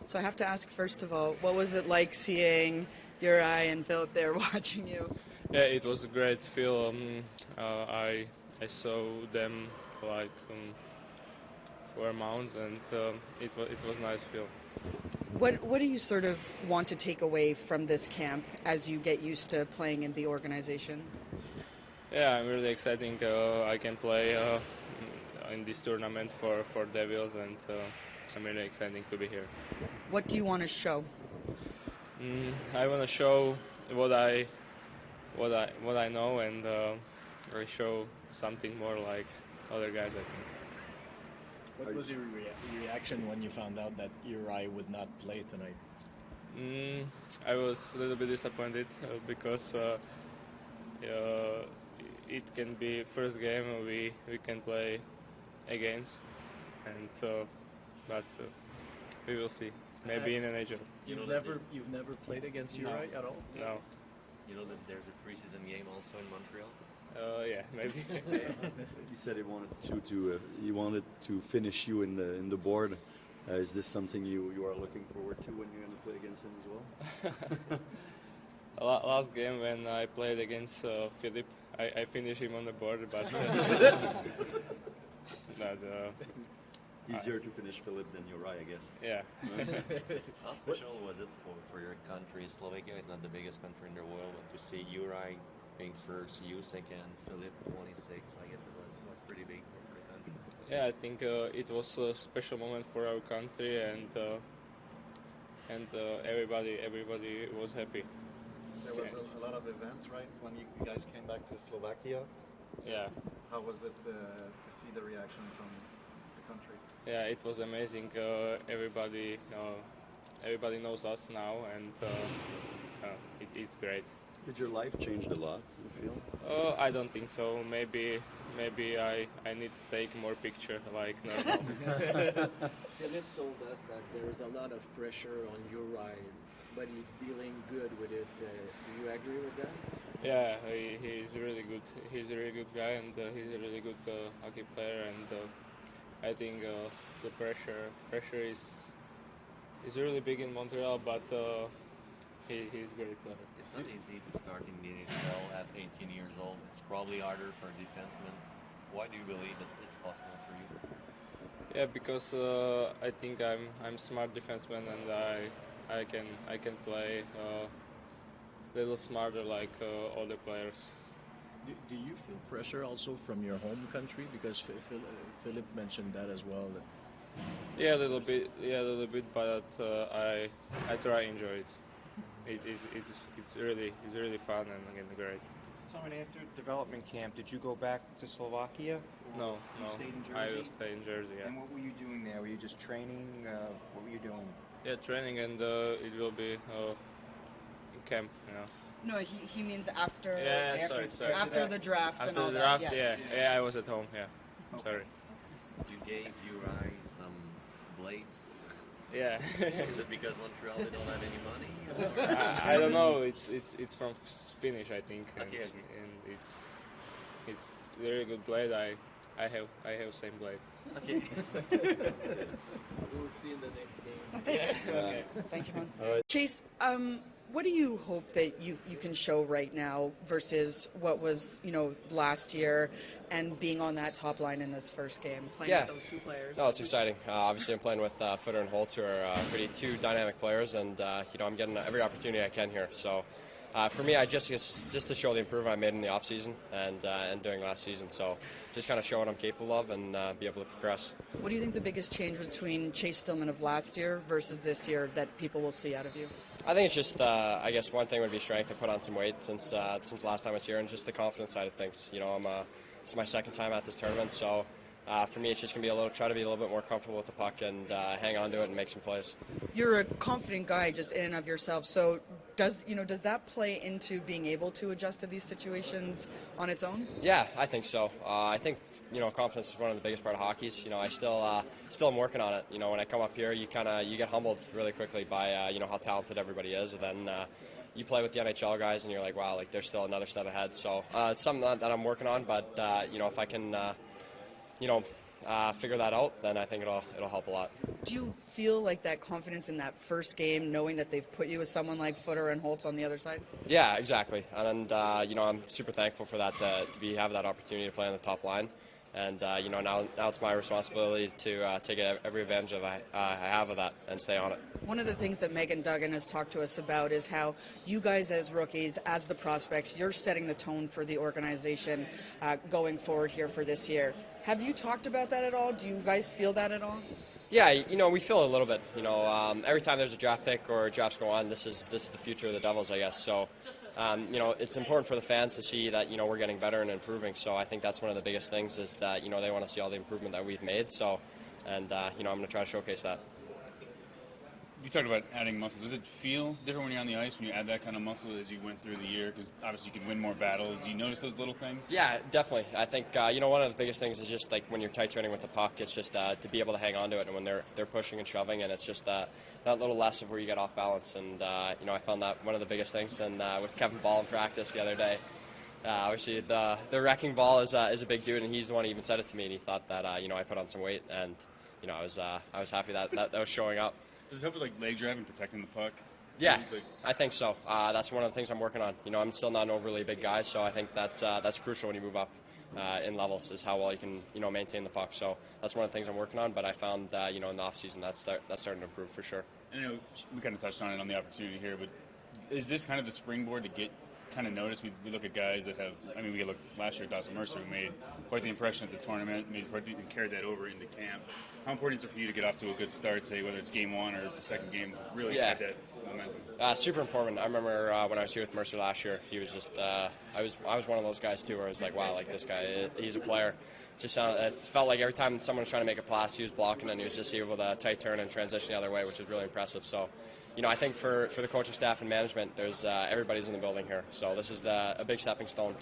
So I have to ask, first of all, what was it like seeing Uri and Philip there watching you? Yeah, it was a great film. I saw them like 4 months, and it was nice film. What do you sort of want to take away from this camp as you get used to playing in the organization? Yeah, I'm really exciting. I can play in this tournament for Devils, and I'm really excited to be here. What do you want to show? I want to show what I know, and I show something more like other guys, I think. What was your reaction when you found out that Uri would not play tonight? I was a little bit disappointed because it can be first game we can play against, and but we will see. Maybe in NHL. You've never played against Uri at all? No. You know that there's a preseason game also in Montreal. Yeah, maybe. You said he wanted to finish you in the board. Is this something you are looking forward to when you're going to play against him as well? Last game when I played against Philip, I finished him on the board, but Easier to finish Philip than Uri, I guess. yeah. How special was it for your country? Slovakia is not the biggest country in the world, but to see Uri being first, you second, Philip 26, I guess it was pretty big for the country. Yeah, I think it was a special moment for our country, and everybody was happy. There was a lot of events, right, when you guys came back to Slovakia. Yeah. How was it to see the reaction from the country? Yeah, it was amazing. Everybody knows us now, and it's great. Did your life change a lot, you feel? I don't think so. Maybe I need to take more picture like normal. Philip told us that there is a lot of pressure on Uri, but he's dealing good with it. Do you agree with that? Yeah, he's really good. He's a really good guy, and he's a really good hockey player. And I think the pressure is really big in Montreal, but he's a great player. It's not easy to start in the NHL at 18 years old. It's probably harder for a defenseman. Why do you believe it's possible for you? Yeah, because I think I'm smart defenseman, and I can play a little smarter like other players. Do you feel pressure also from your home country? Because Philip mentioned that as well. Yeah, a little bit. But I try to enjoy it. It's really fun and again great. So, after development camp, did you go back to Slovakia? No, You stayed in Jersey? I will stay in Jersey. Yeah. And what were you doing there? Were you just training? What were you doing? Yeah, training, and it will be camp. No, he means after. Yeah, after, sorry. After the draft and After all the that. draft, yeah, I was at home. Yeah, sorry. You gave Uri some blades. Yeah. Is it because Montreal they don't have any money? I don't know. It's from Finnish, I think. And, Okay. and it's very good blade. I have same blade. Okay. We'll see in the next game. Okay. Thank you, man. All right. Chase, what do you hope that you can show right now versus what was, last year and being on that top line in this first game, playing with those two players? No, it's exciting. Obviously, I'm playing with Footer and Holtz, who are pretty two dynamic players, and I'm getting every opportunity I can here. So, for me, it's just to show the improvement I made in the off season and during last season. So, just kind of show what I'm capable of and be able to progress. What do you think the biggest change between Chase Stillman of last year versus this year that people will see out of you? I think it's just, I guess one thing would be strength. I put on some weight since last time I was here, and just the confidence side of things. It's my second time at this tournament, so for me it's just going to be try to be a little bit more comfortable with the puck and hang on to it and make some plays. You're a confident guy just in and of yourself, so does that play into being able to adjust to these situations on its own? Yeah, I think so. I think confidence is one of the biggest part of hockey. I still am working on it. When I come up here, you get humbled really quickly by how talented everybody is, and then you play with the NHL guys, and you're like, wow, there's still another step ahead. So it's something that I'm working on. But if I can, figure that out, then I think it'll help a lot. Do you feel like that confidence in that first game, knowing that they've put you with someone like Footer and Holtz on the other side? Yeah, exactly. And I'm super thankful for that to have that opportunity to play on the top line. And now it's my responsibility to take every advantage I have of that and stay on it. One of the things that Megan Duggan has talked to us about is how you guys as rookies, as the prospects, you're setting the tone for the organization going forward here for this year. Have you talked about that at all? Do you guys feel that at all? Yeah, we feel a little bit. Every time there's a draft pick or drafts go on, this is the future of the Devils, I guess. So, it's important for the fans to see that we're getting better and improving. So I think that's one of the biggest things is that they want to see all the improvement that we've made. So, and I'm going to try to showcase that. You talked about adding muscle. Does it feel different when you're on the ice when you add that kind of muscle as you went through the year? Because obviously you can win more battles. Do you notice those little things? Yeah, definitely. I think one of the biggest things is just like when you're tight turning with the puck, it's just to be able to hang on to it, and when they're pushing and shoving, and it's just that little less of where you get off balance. And I found that one of the biggest things. And with Kevin Ball in practice the other day, obviously the wrecking ball is a big dude, and he's the one who even said it to me, and he thought that I put on some weight, and I was happy that was showing up. Does it help with like leg drive and protecting the puck? Yeah, I think so. That's one of the things I'm working on. I'm still not an overly big guy, so I think that's crucial when you move up in levels is how well you can maintain the puck. So that's one of the things I'm working on. But I found that in the off season that's starting to improve for sure. And we kind of touched on it on the opportunity here, but is this kind of the springboard to get kind of noticed? We look at guys that have. I mean, we look last year at Dawson Mercer, who made quite the impression at the tournament, and carried that over into camp. How important is it for you to get off to a good start, say whether it's game one or the second game, really get that momentum? Super important. I remember when I was here with Mercer last year, he was just. I was one of those guys too, where I was like, wow, like this guy, he's a player. It felt like every time someone was trying to make a pass, he was blocking, and he was just able to tight turn and transition the other way, which is really impressive. So, I think for the coaching staff and management, there's everybody's in the building here. So this is a big stepping stone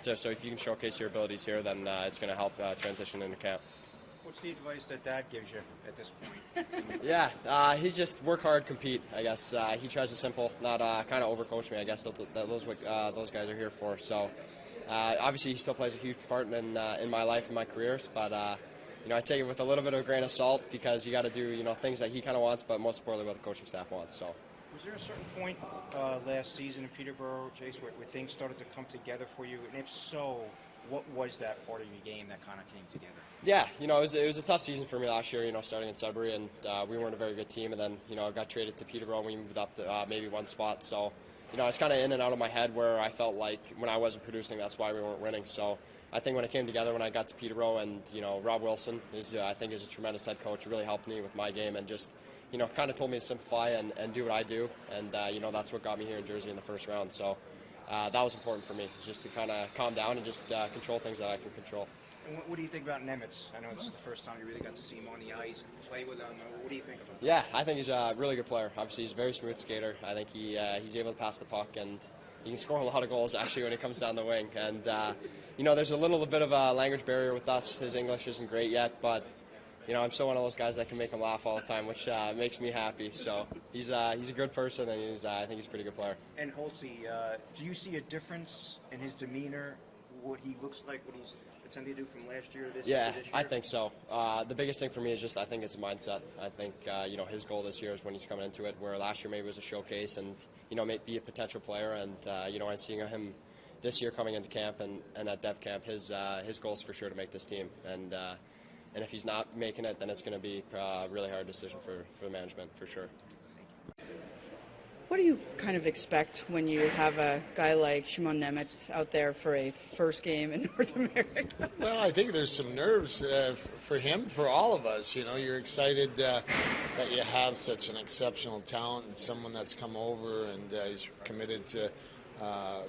so if you can showcase your abilities here, then it's going to help transition into camp. What's the advice that Dad gives you at this point? Yeah, he's just work hard, compete, I guess. He tries to simple, not kind of overcoach me, I guess. Those guys are here for. So obviously he still plays a huge part in my life and my careers, but I take it with a little bit of a grain of salt because you got to do things that he kind of wants, but most importantly what the coaching staff wants. So. Was there a certain point last season in Peterborough, Jace, where things started to come together for you? And if so, what was that part of your game that kind of came together? Yeah, it was a tough season for me last year, starting in Sudbury, and we weren't a very good team. And then, I got traded to Peterborough and we moved up to maybe one spot. So, I was kind of in and out of my head where I felt like when I wasn't producing, that's why we weren't winning. So I think when it came together, when I got to Peterborough, and, Rob Wilson, I think is a tremendous head coach, really helped me with my game and just, kind of told me to simplify and do what I do. And, that's what got me here in Jersey in the first round. So that was important for me, just to kind of calm down and just control things that I can control. And what do you think about Nemec? I know this is the first time you really got to see him on the ice, play with him. What do you think of him? Yeah, I think he's a really good player. Obviously, he's a very smooth skater. I think he's able to pass the puck, and he can score a lot of goals, actually, when he comes down the wing. And, there's a little bit of a language barrier with us. His English isn't great yet, but, I'm still one of those guys that can make him laugh all the time, which makes me happy. So he's a good person, and I think he's a pretty good player. And Holtzy, do you see a difference in his demeanor, what he looks like, what he's attempting to do from last year to this year? I think so. The biggest thing for me is I think it's a mindset. I think, his goal this year is when he's coming into it, where last year maybe was a showcase and, may be a potential player. And, I'm seeing him this year coming into camp and at Dev Camp, his goal is for sure to make this team. And if he's not making it, then it's going to be a really hard decision for the management, for sure. What do you kind of expect when you have a guy like Szymon Nemec out there for a first game in North America? Well, I think there's some nerves for him, for all of us. You're excited that you have such an exceptional talent and someone that's come over and he's committed to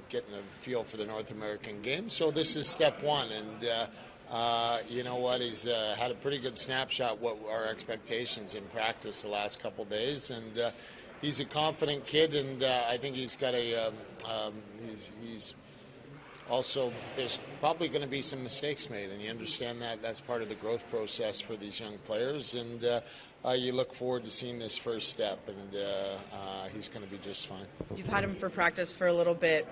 getting a feel for the North American game. So this is step one, and you know what? He's had a pretty good snapshot what our expectations in practice the last couple days, and he's a confident kid, and I think he's got also, there's probably going to be some mistakes made, and you understand that that's part of the growth process for these young players, and you look forward to seeing this first step, and he's going to be just fine. You've had him for practice for a little bit.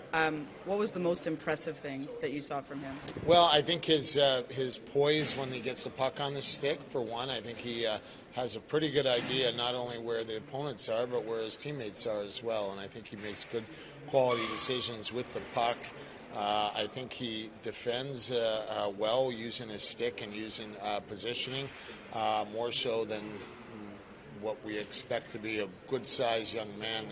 What was the most impressive thing that you saw from him? Well, I think his poise when he gets the puck on the stick, for one. I think he has a pretty good idea not only where the opponents are, but where his teammates are as well, and I think he makes good quality decisions with the puck. I think he defends well using his stick and using positioning, more so than what we expect to be a good-sized young man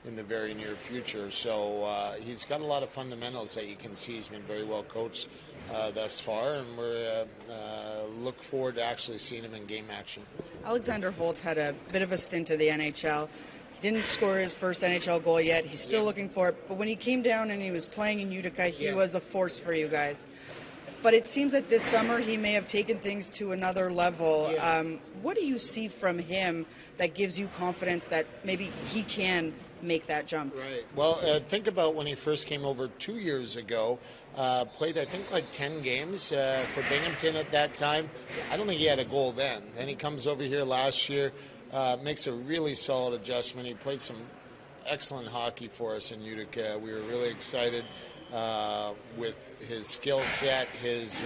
in the very near future. So he's got a lot of fundamentals that you can see. He's been very well coached thus far, and we're look forward to actually seeing him in game action. Alexander Holtz had a bit of a stint at the NHL. Didn't score his first NHL goal yet. He's still looking for it. But when he came down and he was playing in Utica, he was a force for you guys. But it seems that this summer he may have taken things to another level. What do you see from him that gives you confidence that maybe he can make that jump? Right. Well, think about when he first came over 2 years ago. Played, I think, like 10 games for Binghamton at that time. I don't think he had a goal then. Then he comes over here last year. Makes a really solid adjustment. He played some excellent hockey for us in Utica. We were really excited with his skill set, his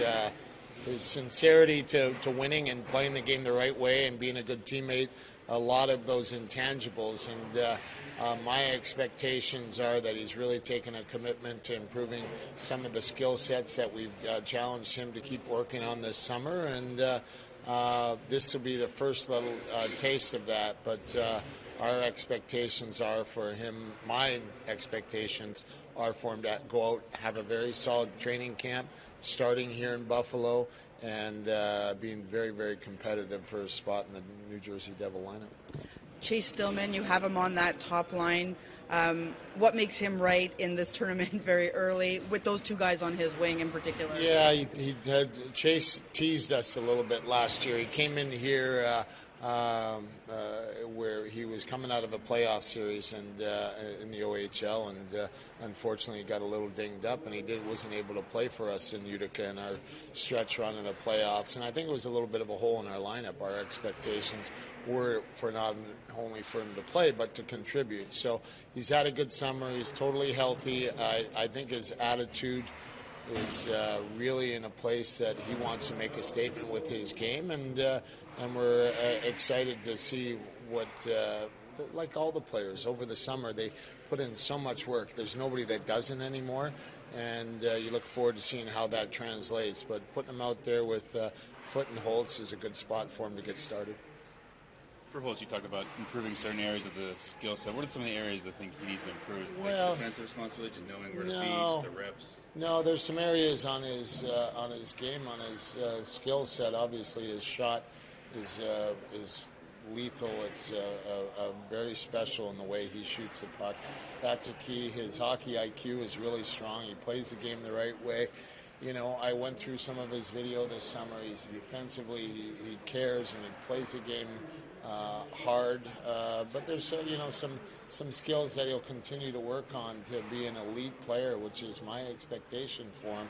sincerity to winning and playing the game the right way and being a good teammate. A lot of those intangibles, and my expectations are that he's really taken a commitment to improving some of the skill sets that we've challenged him to keep working on this summer, and this will be the first little taste of that, but our expectations are for him, my expectations are for him to go out, have a very solid training camp, starting here in Buffalo, and being very, very competitive for a spot in the New Jersey Devil lineup. Chase Stillman, you have him on that top line. What makes him right in this tournament very early with those two guys on his wing in particular? Yeah, Chase teased us a little bit last year. He came in here where he was coming out of a playoff series and in the OHL, and unfortunately got a little dinged up, and he wasn't able to play for us in Utica in our stretch run in the playoffs. And I think it was a little bit of a hole in our lineup. Our expectations were for not only for him to play, but to contribute. So he's had a good summer. He's totally healthy. I think his attitude is really in a place that he wants to make a statement with his game, and we're excited to see what, like all the players over the summer, they put in so much work. There's nobody that doesn't anymore, and you look forward to seeing how that translates. But putting him out there with Foote and Holtz is a good spot for him to get started. For Holtz, you talked about improving certain areas of the skill set. What are some of the areas that think he needs to improve? Is it well, like defensive responsibility, just knowing where to be, the reps? No, there's some areas on his game, on his skill set. Obviously, his shot is lethal. It's very special in the way he shoots the puck. That's a key. His hockey IQ is really strong. He plays the game the right way. You know, I went through some of his video this summer. He's defensively, he cares, and he plays the game hard, but there's some skills that he'll continue to work on to be an elite player, which is my expectation for him.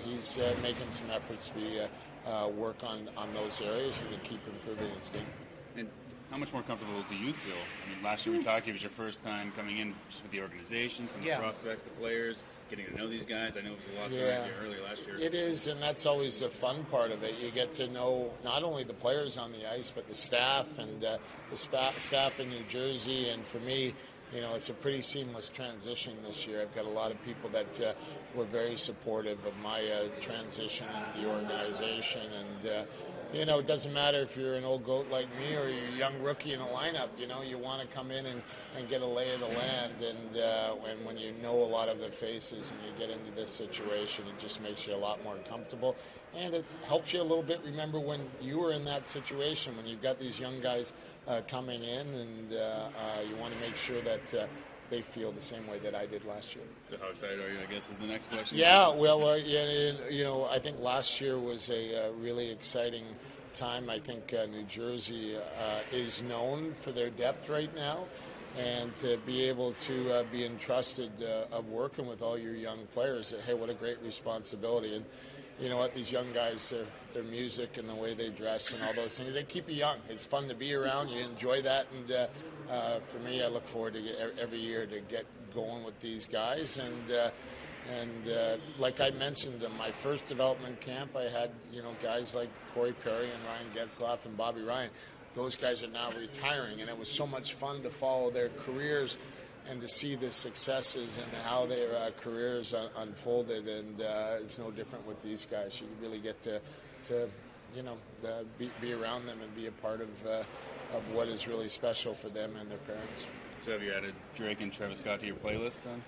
He's making some efforts to work on those areas and to keep improving his game. And how much more comfortable do you feel? I mean, last year we talked, it was your first time coming in just with the organization, some of the prospects, the players, getting to know these guys. I know it was a lot earlier last year. It is, and that's always the fun part of it. You get to know not only the players on the ice, but the staff and the staff in New Jersey. And for me, it's a pretty seamless transition this year. I've got a lot of people that were very supportive of my transition in the organization. And, it doesn't matter if you're an old goat like me or you're a young rookie in a lineup. You want to come in and get a lay of the land. And when you know a lot of their faces and you get into this situation, it just makes you a lot more comfortable. And it helps you a little bit remember when you were in that situation, when you've got these young guys coming in, and you want to make sure that they feel the same way that I did last year. So how excited are you, I guess, is the next question? Yeah, well, I think last year was a really exciting time. I think New Jersey is known for their depth right now, and to be able to be entrusted of working with all your young players. Hey, what a great responsibility. And you know what, these young guys, their music and the way they dress and all those things, they keep you young. It's fun to be around. You enjoy that. And for me, I look forward to every year to get going with these guys. And like I mentioned, in my first development camp, I had guys like Corey Perry and Ryan Getzlaff and Bobby Ryan. Those guys are now retiring, and it was so much fun to follow their careers and to see the successes and how their careers unfolded. And it's no different with these guys. You really get to be around them and be a part of what is really special for them and their parents. So have you added Drake and Travis Scott to your playlist then?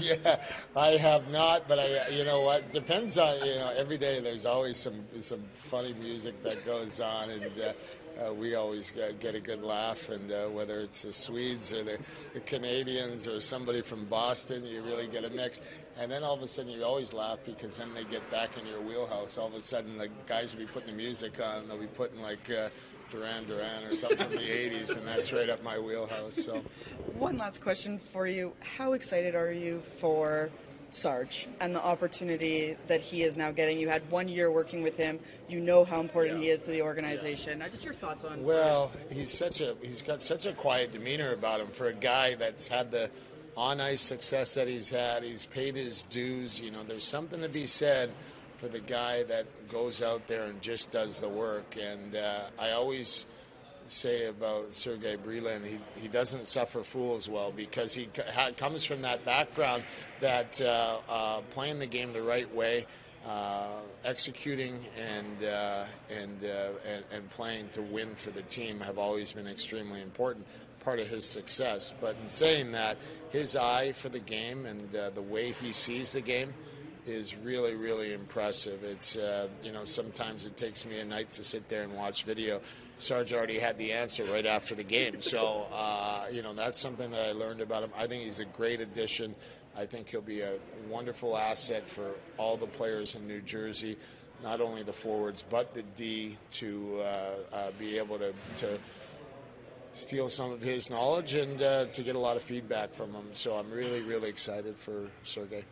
Yeah, I have not, but you know what? Depends on, every day there's always some funny music that goes on, and we always get a good laugh. And whether it's the Swedes or the Canadians or somebody from Boston, you really get a mix. And then all of a sudden you always laugh because then they get back in your wheelhouse. All of a sudden the guys will be putting the music on, and they'll be putting like Duran Duran or something from the 80s, and that's right up my wheelhouse. So, one last question for you. How excited are you for Sarge and the opportunity that he is now getting? You had 1 year working with him. You know how important he is to the organization. Just your thoughts on Well, he's got such a quiet demeanor about him for a guy that's had the on-ice success that he's had. He's paid his dues. There's something to be said for the guy that goes out there and just does the work. And I always say about Sergei Brylin, he doesn't suffer fools well, because he comes from that background that playing the game the right way, executing and playing to win for the team have always been extremely important, part of his success. But in saying that, his eye for the game and the way he sees the game is really, really impressive. It's, sometimes it takes me a night to sit there and watch video. Sarge already had the answer right after the game. So, that's something that I learned about him. I think he's a great addition. I think he'll be a wonderful asset for all the players in New Jersey, not only the forwards, but the D, to be able to steal some of his knowledge and to get a lot of feedback from him. So I'm really, really excited for Sergei.